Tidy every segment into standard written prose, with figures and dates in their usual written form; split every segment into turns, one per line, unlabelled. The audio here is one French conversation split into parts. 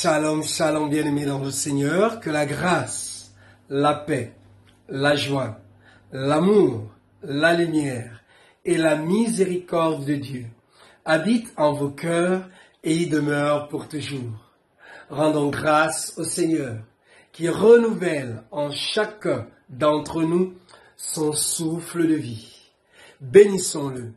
Shalom, shalom, bien-aimés dans le Seigneur, que la grâce, la paix, la joie, l'amour, la lumière et la miséricorde de Dieu habitent en vos cœurs et y demeurent pour toujours. Rendons grâce au Seigneur qui renouvelle en chacun d'entre nous son souffle de vie. Bénissons-le,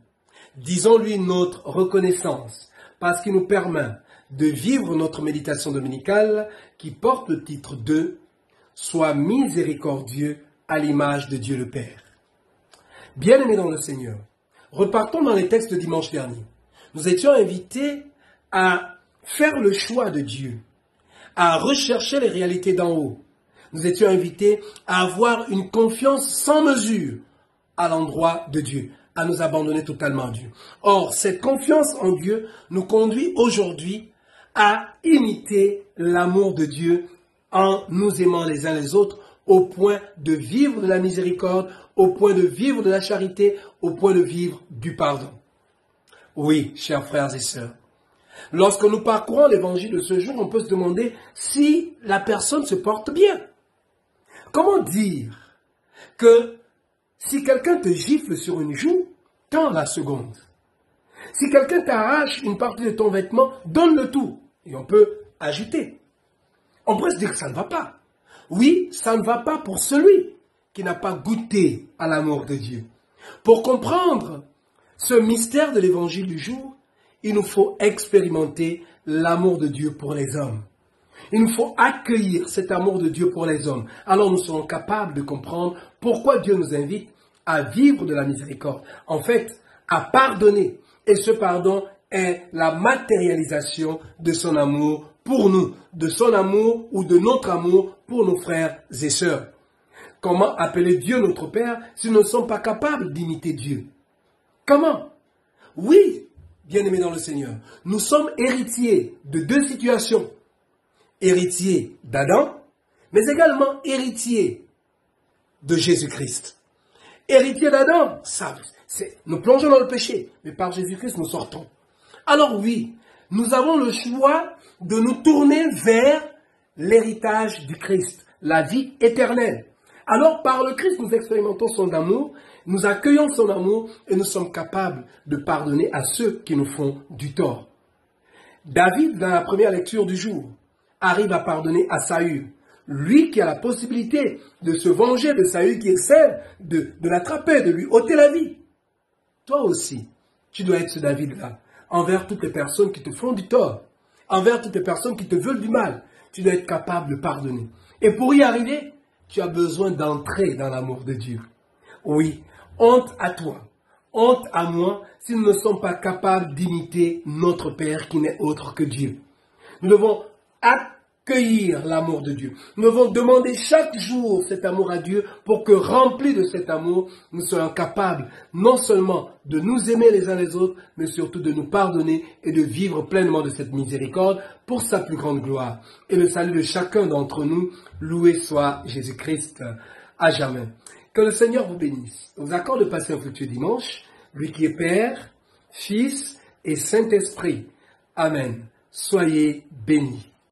disons-lui notre reconnaissance parce qu'il nous permet de vivre notre méditation dominicale qui porte le titre de « Sois miséricordieux à l'image de Dieu le Père ». Bien-aimés dans le Seigneur, repartons dans les textes de dimanche dernier. Nous étions invités à faire le choix de Dieu, à rechercher les réalités d'en haut. Nous étions invités à avoir une confiance sans mesure à l'endroit de Dieu, à nous abandonner totalement à Dieu. Or, cette confiance en Dieu nous conduit aujourd'hui à imiter l'amour de Dieu en nous aimant les uns les autres au point de vivre de la miséricorde, au point de vivre de la charité, au point de vivre du pardon. Oui, chers frères et sœurs, lorsque nous parcourons l'évangile de ce jour, on peut se demander si la personne se porte bien. Comment dire que si quelqu'un te gifle sur une joue, tends la seconde. Si quelqu'un t'arrache une partie de ton vêtement, donne le tout. Et on peut ajouter. On pourrait se dire que ça ne va pas. Oui, ça ne va pas pour celui qui n'a pas goûté à l'amour de Dieu. Pour comprendre ce mystère de l'évangile du jour, il nous faut expérimenter l'amour de Dieu pour les hommes. Il nous faut accueillir cet amour de Dieu pour les hommes. Alors nous serons capables de comprendre pourquoi Dieu nous invite à vivre de la miséricorde. En fait, à pardonner. Et ce pardon est la matérialisation de son amour pour nous, de son amour ou de notre amour pour nos frères et sœurs. Comment appeler Dieu notre Père si nous ne sommes pas capables d'imiter Dieu? Comment? Oui, bien-aimés dans le Seigneur, nous sommes héritiers de deux situations. Héritiers d'Adam, mais également héritiers de Jésus-Christ. Héritiers d'Adam, ça, nous plongeons dans le péché, mais par Jésus-Christ nous sortons. Alors oui, nous avons le choix de nous tourner vers l'héritage du Christ, la vie éternelle. Alors par le Christ, nous expérimentons son amour, nous accueillons son amour et nous sommes capables de pardonner à ceux qui nous font du tort. David, dans la première lecture du jour, arrive à pardonner à Saül. Lui qui a la possibilité de se venger de Saül, qui essaie de l'attraper, de lui ôter la vie. Toi aussi, tu dois être ce David-là, envers toutes les personnes qui te font du tort, envers toutes les personnes qui te veulent du mal. Tu dois être capable de pardonner. Et pour y arriver, tu as besoin d'entrer dans l'amour de Dieu. Oui, honte à toi, honte à moi, si nous ne sommes pas capables d'imiter notre Père qui n'est autre que Dieu. Nous devons accueillir l'amour de Dieu. Nous devons demander chaque jour cet amour à Dieu pour que, remplis de cet amour, nous soyons capables non seulement de nous aimer les uns les autres, mais surtout de nous pardonner et de vivre pleinement de cette miséricorde pour sa plus grande gloire. Et le salut de chacun d'entre nous, loué soit Jésus-Christ à jamais. Que le Seigneur vous bénisse. Nous accorde de passer un fructueux dimanche, lui qui est Père, Fils et Saint-Esprit. Amen. Soyez bénis.